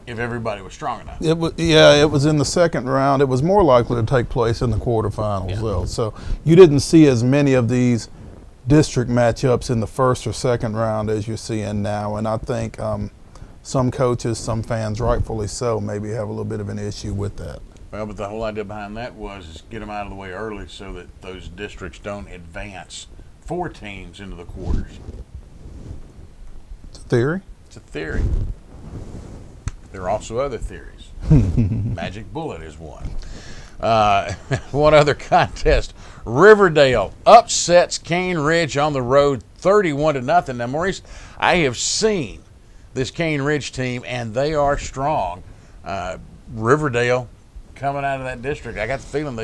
if everybody was strong enough. It was in the second round. It was more likely to take place in the quarterfinals, though. So you didn't see as many of these district matchups in the first or second round as you're seeing now. And I think some coaches, some fans, rightfully so, maybe have a little bit of an issue with that. Well, but the whole idea behind that was get them out of the way early so that those districts don't advance 4 teams into the quarters. It's a theory. It's a theory. There are also other theories. Magic Bullet is one. One other contest. Riverdale upsets Cane Ridge on the road 31-0. Now, Maurice, I have seen this Cane Ridge team, and they are strong. Riverdale coming out of that district, I got the feeling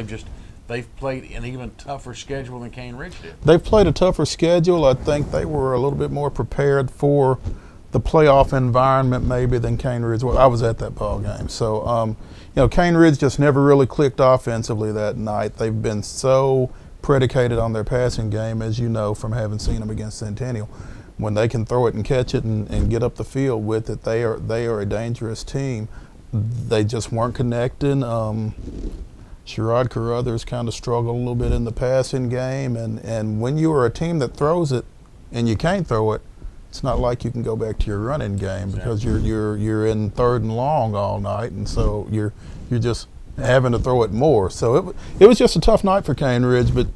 they've played an even tougher schedule than Cane Ridge did. They've played a tougher schedule. I think they were a little bit more prepared for the playoff environment maybe than Cane Ridge. Well, I was at that ball game. So, you know, Cane Ridge just never really clicked offensively that night. They've been so predicated on their passing game, as you know from having seen them against Centennial. When they can throw it and catch it and get up the field with it, they are a dangerous team. They just weren't connecting. Sherrod Carruthers kind of struggled a little bit in the passing game, and when you are a team that throws it and you can't throw it, it's not like you can go back to your running game because you're in third and long all night, and so you're just having to throw it more. So it was just a tough night for Cane Ridge, but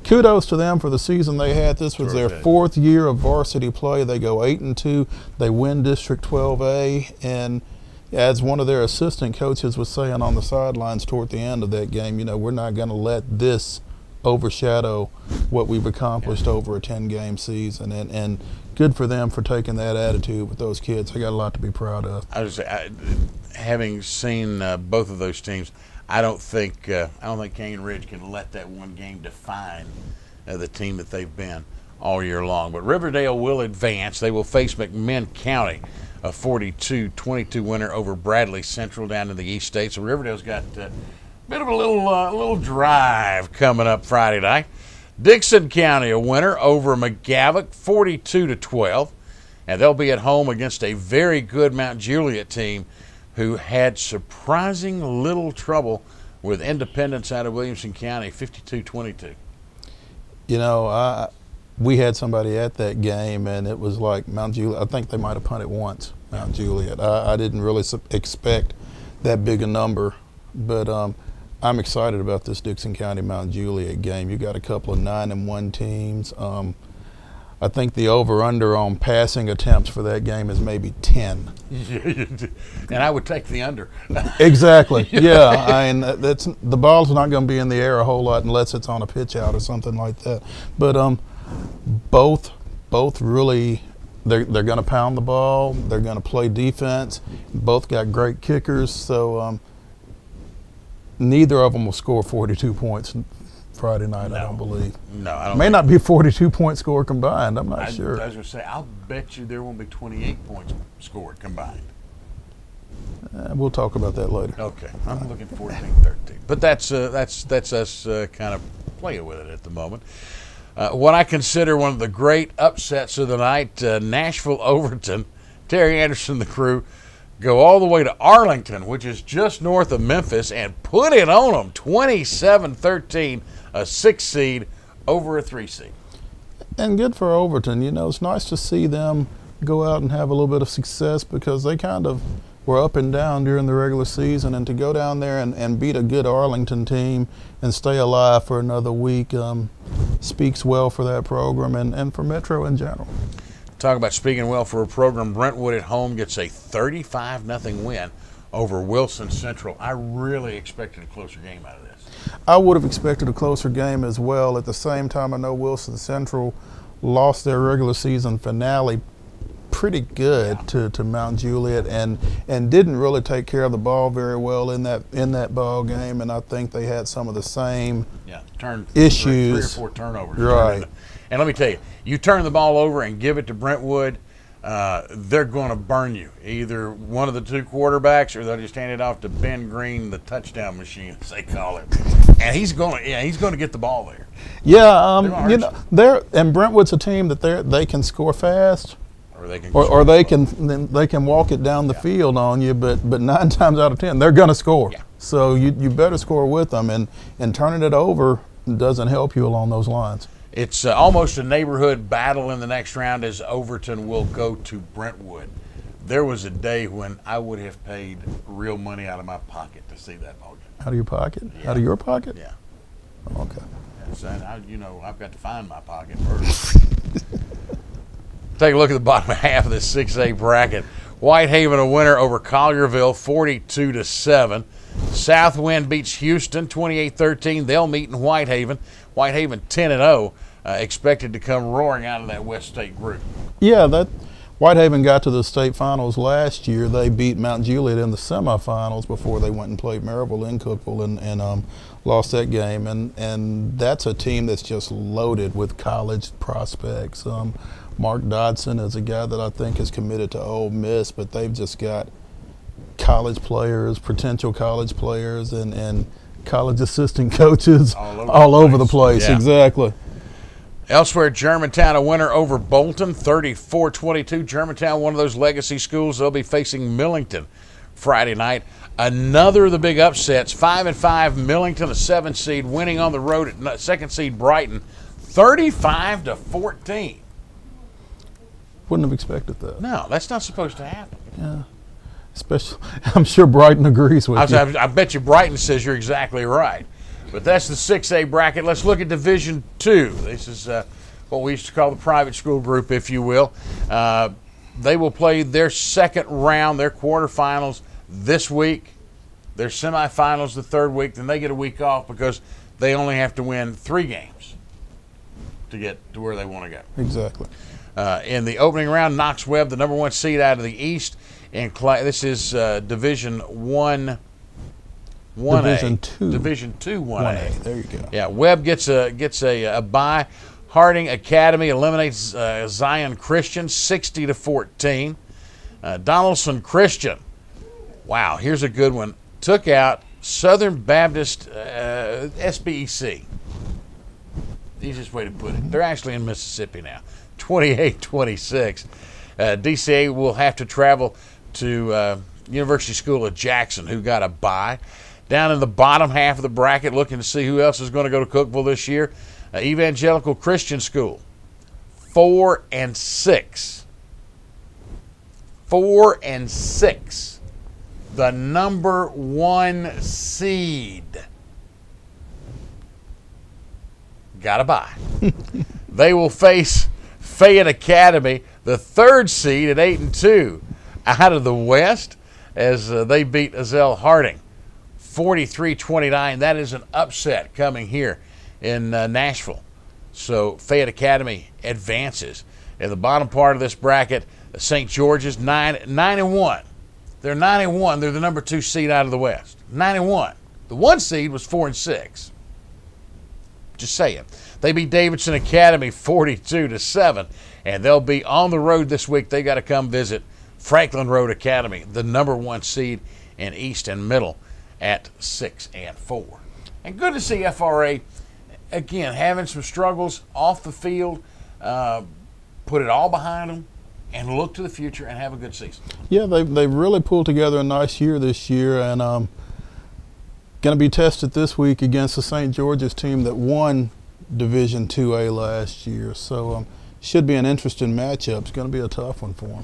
kudos to them for the season they had. This was their 4th year of varsity play. They go 8-2. They win District 12A, and as one of their assistant coaches was saying on the sidelines toward the end of that game, you know, we're not going to let this overshadow what we've accomplished over a 10-game season, and good for them for taking that attitude with those kids. They got a lot to be proud of. Having seen both of those teams, I don't think Cane Ridge can let that one game define the team that they've been all year long. But Riverdale will advance. They will face McMinn County, a 42-22 winner over Bradley Central down in the East State. So Riverdale's got a bit of a little drive coming up Friday night. Dixon County, a winner over McGavock, 42-12. And they'll be at home against a very good Mount Juliet team who had surprising little trouble with Independence out of Williamson County, 52-22. You know, we had somebody at that game, and it was like Mount Juliet. I think they might have punted once, Mount Juliet. I didn't really expect that big a number, but I'm excited about this Dixon County Mount Juliet game. You got a couple of 9-1 teams. I think the over/under on passing attempts for that game is maybe 10. And I would take the under. Exactly. Yeah, I mean, the ball's not going to be in the air a whole lot unless it's on a pitch out or something like that. But both really, they're going to pound the ball. They're going to play defense. Both got great kickers. So neither of them will score 42 points Friday night, I don't believe. No, I don't. May not be 42-point score combined. I'm not sure. I was going to say, I'll bet you there won't be 28 points scored combined. We'll talk about that later. Okay, I'm looking 14-13. But that's us kind of playing with it at the moment. What I consider one of the great upsets of the night, Nashville Overton. Terry Anderson and the crew go all the way to Arlington, which is just north of Memphis, and put it on them, 27-13, a 6 seed over a 3 seed. And good for Overton. You know, it's nice to see them go out and have a little bit of success, because they kind of were up and down during the regular season, and to go down there and beat a good Arlington team and stay alive for another week speaks well for that program and for Metro in general. Talk about speaking well for a program. Brentwood at home gets a 35-0 win over Wilson Central. I really expected a closer game out of this. I would have expected a closer game as well. At the same time, I know Wilson Central lost their regular season finale pretty good to Mount Juliet, and didn't really take care of the ball very well in that ball game, and I think they had some of the same issues. 3 or 4 turnovers. Right. And let me tell you, you turn the ball over and give it to Brentwood, they're going to burn you. Either one of the 2 quarterbacks, or they'll just hand it off to Ben Green, the touchdown machine, as they call it. And he's going to get the ball there. Yeah, you know, and Brentwood's a team that they can score fast. Or they can walk it down the field on you, but 9 times out of 10 they're going to score. Yeah. So you better score with them, and turning it over doesn't help you along those lines. It's almost a neighborhood battle in the next round, as Overton will go to Brentwood. There was a day when I would have paid real money out of my pocket to see that ball game. Out of your pocket? Yeah. Out of your pocket? Yeah. Oh, okay. Yes, and I've got to find my pocket first. Take a look at the bottom half of this 6A bracket. Whitehaven a winner over Collierville, 42-7. Southwind beats Houston, 28-13. They'll meet in Whitehaven. Whitehaven 10-0, expected to come roaring out of that West State group. Yeah, that Whitehaven got to the state finals last year. They beat Mount Juliet in the semifinals before they went and played Maryville in Cookeville and lost that game. And that's a team that's just loaded with college prospects. Mark Dodson is a guy that I think is committed to Ole Miss, but they've just got college players, potential college players, and college assistant coaches all over the place. Yeah. Exactly. Elsewhere, Germantown a winner over Bolton, 34-22. Germantown, one of those legacy schools, they'll be facing Millington Friday night. Another of the big upsets, 5-5 Millington, a 7 seed, winning on the road at 2nd seed Brighton, 35-14. Wouldn't have expected that. No, that's not supposed to happen. Yeah. Especially, I'm sure Brighton agrees with you. I bet you Brighton says you're exactly right. But that's the 6A bracket. Let's look at Division 2. This is what we used to call the private school group, if you will. They will play their second round, their quarterfinals this week. Their semifinals the 3rd week. Then they get a week off because they only have to win 3 games to get to where they want to go. Exactly. In the opening round, Knox Webb, the number 1 seed out of the East. And this is Division 1. 1A. Division 2 1A. There you go. Yeah, Webb gets a bye. Harding Academy eliminates Zion Christian 60-14. Donaldson Christian, wow, here's a good one. Took out Southern Baptist SBEC. Easiest way to put it. They're actually in Mississippi now. 28-26. DCA will have to travel to University School of Jackson, who got a bye. Down in the bottom half of the bracket, looking to see who else is going to go to Cookeville this year. Evangelical Christian School, 4-6. 4-6. The number 1 seed. Got a bye. They will face Fayette Academy, the 3rd seed at 8-2, out of the West, as they beat Azell Harding 43-29. That is an upset coming here in Nashville. So Fayette Academy advances. In the bottom part of this bracket, St. George's 9-1. They're 9-1. They're the number 2 seed out of the West. 9-1. The 1 seed was 4-6. Just saying. They beat Davidson Academy 42-7, and they'll be on the road this week. They got to come visit Franklin Road Academy, the number 1 seed in East and Middle, at 6-4. And good to see FRA again, having some struggles off the field, put it all behind them, and look to the future and have a good season. Yeah, they've really pulled together a nice year this year, and going to be tested this week against the St. George's team that won Division 2A last year. So should be an interesting matchup. It's going to be a tough one for them.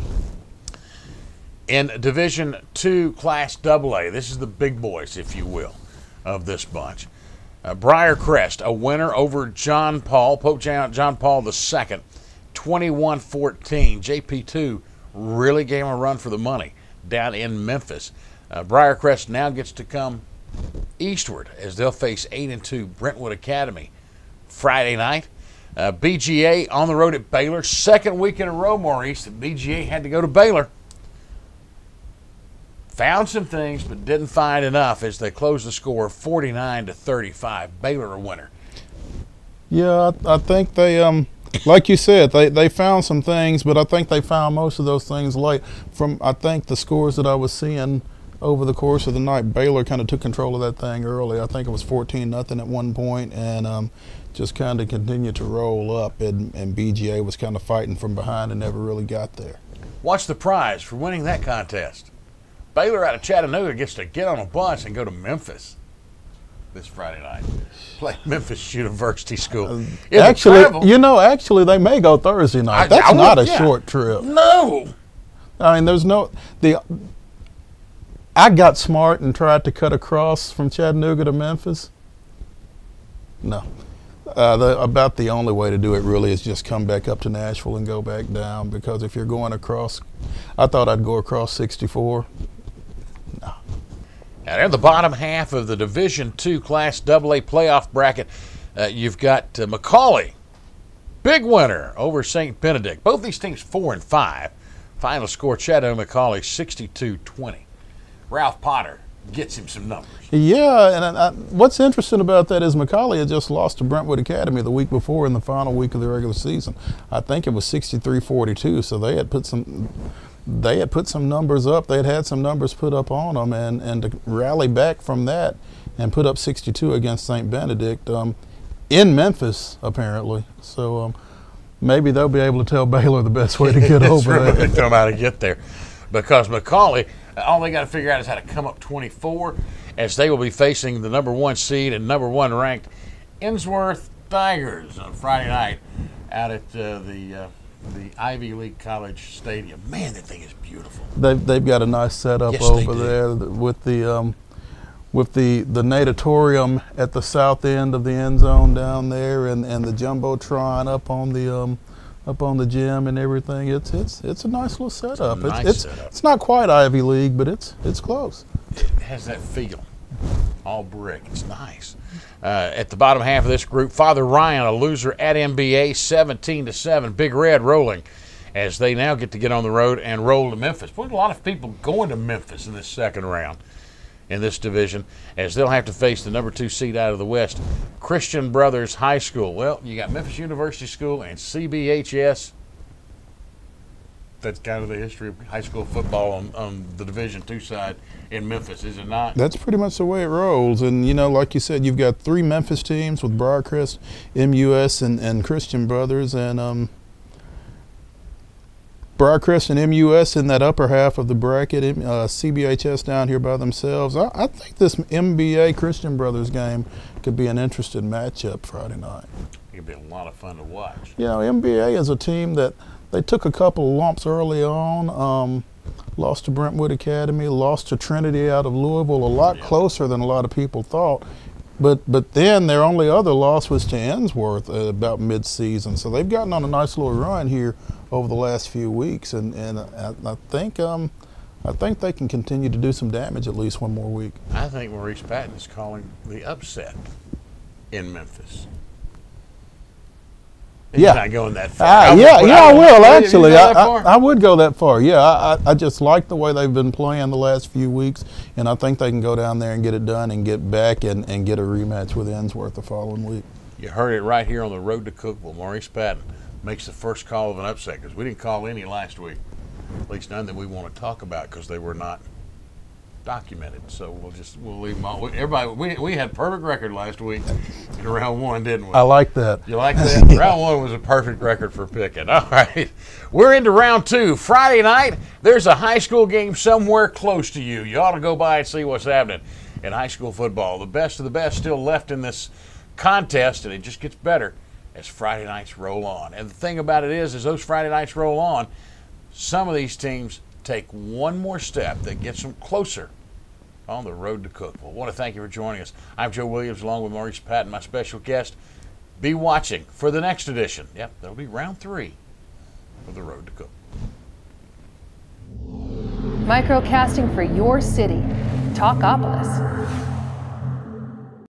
In Division 2 Class AA, this is the big boys, if you will, of this bunch. Briarcrest, a winner over Pope John Paul II, 21-14. JP2 really gave him a run for the money down in Memphis. Briarcrest now gets to come eastward as they'll face 8-2 Brentwood Academy Friday night. BGA on the road at Baylor. Second week in a row, Maurice, that BGA had to go to Baylor. Found some things, but didn't find enough as they closed the score 49-35. Baylor a winner. Yeah, I think they, like you said, they found some things, but I think they found most of those things late. From, I think, the scores that I was seeing over the course of the night, Baylor kind of took control of that thing early. I think it was 14-0 at one point, and just kind of continued to roll up, and BGA was kind of fighting from behind and never really got there. What's the prize for winning that contest? Baylor out of Chattanooga gets to get on a bus and go to Memphis this Friday night. Play Memphis University School. Actually, they may go Thursday night. That's not a short trip. No. I mean, there's no I got smart and tried to cut across from Chattanooga to Memphis. No. About the only way to do it really is just come back up to Nashville and go back down, because if you're going across, I thought I'd go across 64. No. Now, in the bottom half of the Division II Class AA playoff bracket, you've got McCauley, big winner over St. Benedict. Both these teams 4-5. Final score, Chattanooga McCauley 62-20. Ralph Potter gets him some numbers. Yeah, and what's interesting about that is McCauley had just lost to Brentwood Academy the week before in the final week of the regular season. I think it was 63-42, so they had put some numbers up. They had some numbers put up on them, and to rally back from that and put up 62 against St. Benedict in Memphis, apparently. So maybe they'll be able to tell Baylor the best way to get over there. They tell them how to get there, because McCauley, all they got to figure out is how to come up 24, as they will be facing the #1 seed and #1 ranked Innsworth Tigers on Friday night out at the Ivy League College Stadium. Man, that thing is beautiful. They've got a nice setup over there with the natatorium at the south end of the end zone down there, and the jumbotron up on the gym and everything. It's a nice little setup. It's not quite Ivy League, but it's close. It has that feel. All brick. It's nice. At the bottom half of this group, Father Ryan, a loser at MBA, 17-7. Big Red rolling as they now get to get on the road and roll to Memphis. Boy, a lot of people going to Memphis in this second round in this division, as they'll have to face the #2 seed out of the West, Christian Brothers High School. Well, you got Memphis University School and CBHS. That's kind of the history of high school football on the Division II side in Memphis, is it not? That's pretty much the way it rolls. And, you know, like you said, you've got 3 Memphis teams with Briarcrest, MUS, and Christian Brothers. And Briarcrest and MUS in that upper half of the bracket, CBHS down here by themselves. I think this MBA Christian Brothers game could be an interesting matchup Friday night. It could be a lot of fun to watch. You know, MBA is a team that they took a couple of lumps early on, lost to Brentwood Academy, lost to Trinity out of Louisville, a lot closer than a lot of people thought. But then their only other loss was to Innsworth about mid-season. So they've gotten on a nice little run here over the last few weeks, and I think they can continue to do some damage at least one more week. I think Maurice Patton is calling the upset in Memphis. He's not going that far. I will actually. I would go that far. Yeah, I just like the way they've been playing the last few weeks, and I think they can go down there and get it done and get back and get a rematch with Innsworth the following week. You heard it right here on the road to Cookeville. Maurice Patton makes the first call of an upset, because we didn't call any last week, at least none that we want to talk about, because they were not documented. So we'll leave them all. Everybody, we had a perfect record last week in round 1, didn't we? I like that. You like that? Yeah. Round 1 was a perfect record for picking. All right. We're into round 2. Friday night, there's a high school game somewhere close to you. You ought to go by and see what's happening in high school football. The best of the best still left in this contest, and it just gets better as Friday nights roll on. And the thing about it is, as those Friday nights roll on, some of these teams take one more step that gets them closer on the road to Cookeville. I want to thank you for joining us. I'm Joe Williams along with Maurice Patton, my special guest. Be watching for the next edition. Yep, that'll be round 3 of the road to Cookeville. Microcasting for your city, Talkapolis.